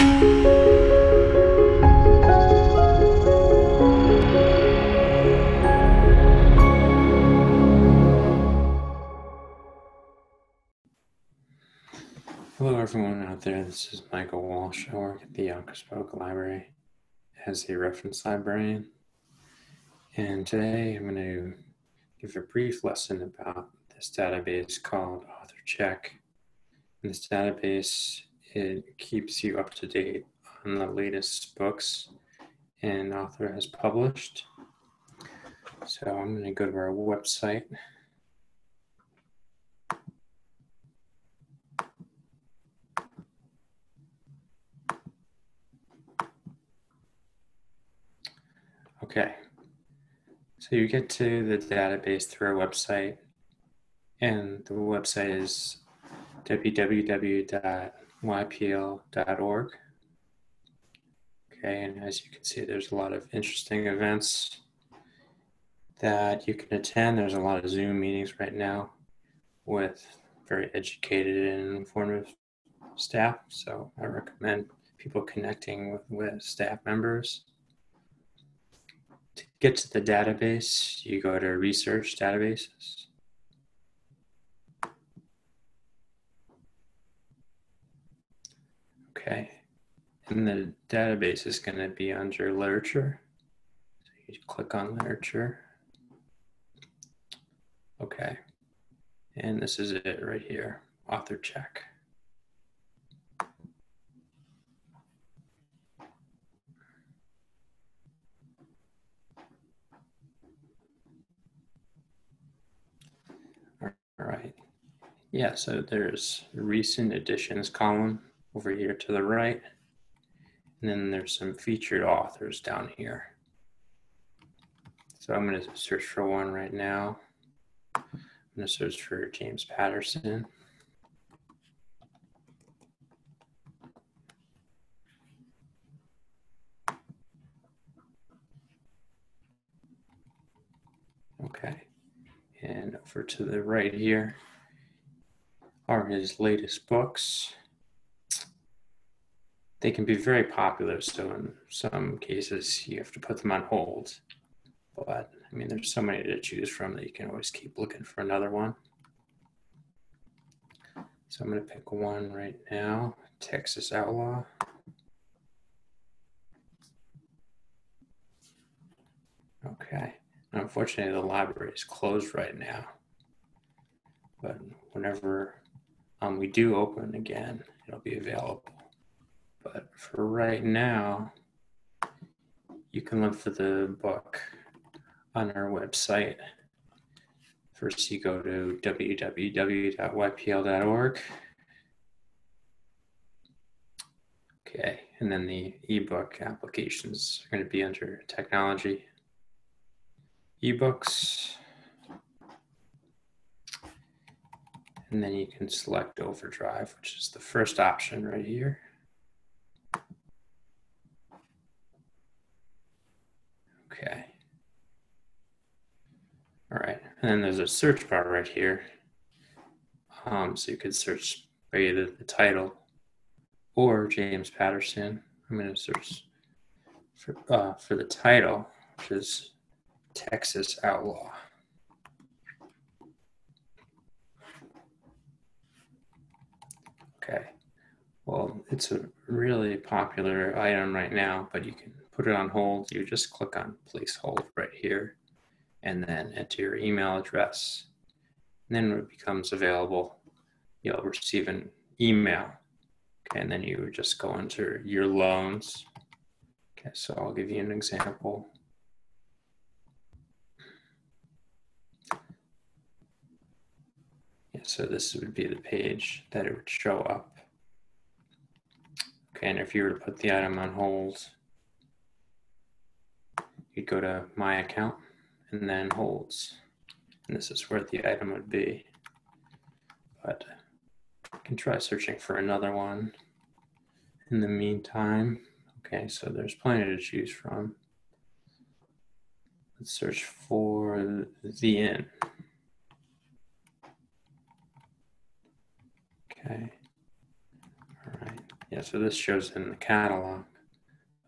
Hello everyone out there, this is Michael Walsh. I work at the Yonkers Public Library as a reference librarian. And today I'm going to give a brief lesson about this database called AuthorCheck. And this database, it keeps you up to date on the latest books an author has published. So I'm going to go to our website. Okay, so you get to the database through our website, and the website is www.ypl.org. Okay, and as you can see, there's a lot of interesting events that you can attend. There's a lot of Zoom meetings right now with very educated and informative staff, so I recommend people connecting with staff members. To get to the database, you go to Research Databases. Okay, and the database is going to be under Literature. So you click on Literature. Okay, and this is it right here, AuthorCheck. All right, yeah, so there's a recent editions column over here to the right, and then there's some featured authors down here. So I'm going to search for one right now. I'm going to search for James Patterson. Okay, and over to the right here are his latest books. They can be very popular, so in some cases you have to put them on hold. But I mean, there's so many to choose from that you can always keep looking for another one. So I'm going to pick one right now, Texas Outlaw. Okay, and unfortunately the library is closed right now, but whenever we do open again, it'll be available. But for right now, you can look for the book on our website. First, you go to www.ypl.org. Okay, and then the ebook applications are going to be under Technology, Ebooks, and then you can select Overdrive, which is the first option right here. Okay. All right, and then there's a search bar right here. So you could search by either the title or James Patterson. I'm going to search for the title, which is Texas Outlaw. Okay, well, it's a really popular item right now, but you can put it on hold. You just click on place hold right here and then enter your email address. And then when it becomes available, you'll receive an email. Okay, and then you would just go into your loans. Okay, so I'll give you an example. Yeah, so this would be the page that it would show up. Okay, and if you were to put the item on hold, you'd go to My Account and then Holds. And this is where the item would be. But you can try searching for another one in the meantime. Okay, so there's plenty to choose from. Let's search for The Inn. Okay, all right, Yeah, so this shows in the catalog.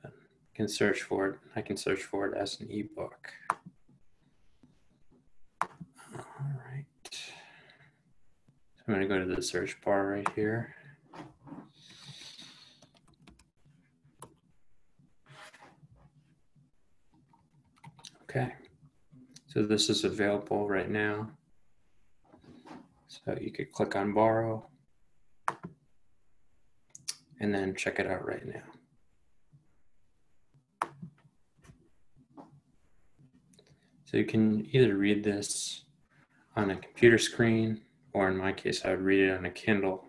I can search for it. I can search for it as an ebook. All right. So I'm going to go to the search bar right here. Okay. So this is available right now. So you could click on borrow and then check it out right now. So you can either read this on a computer screen, or in my case, I would read it on a Kindle.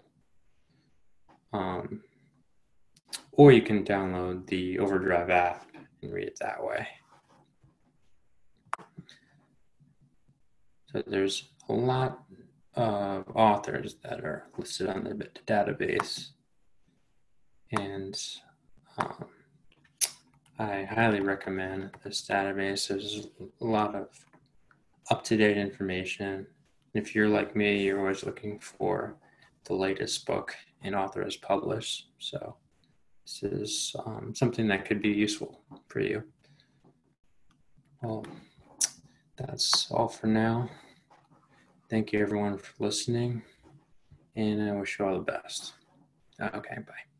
Or you can download the Overdrive app and read it that way. So there's a lot of authors that are listed on the database, and I highly recommend this database. There's a lot of up-to-date information. If you're like me, you're always looking for the latest book an author has published. So this is something that could be useful for you. Well, that's all for now. Thank you everyone for listening, and I wish you all the best. Okay, bye.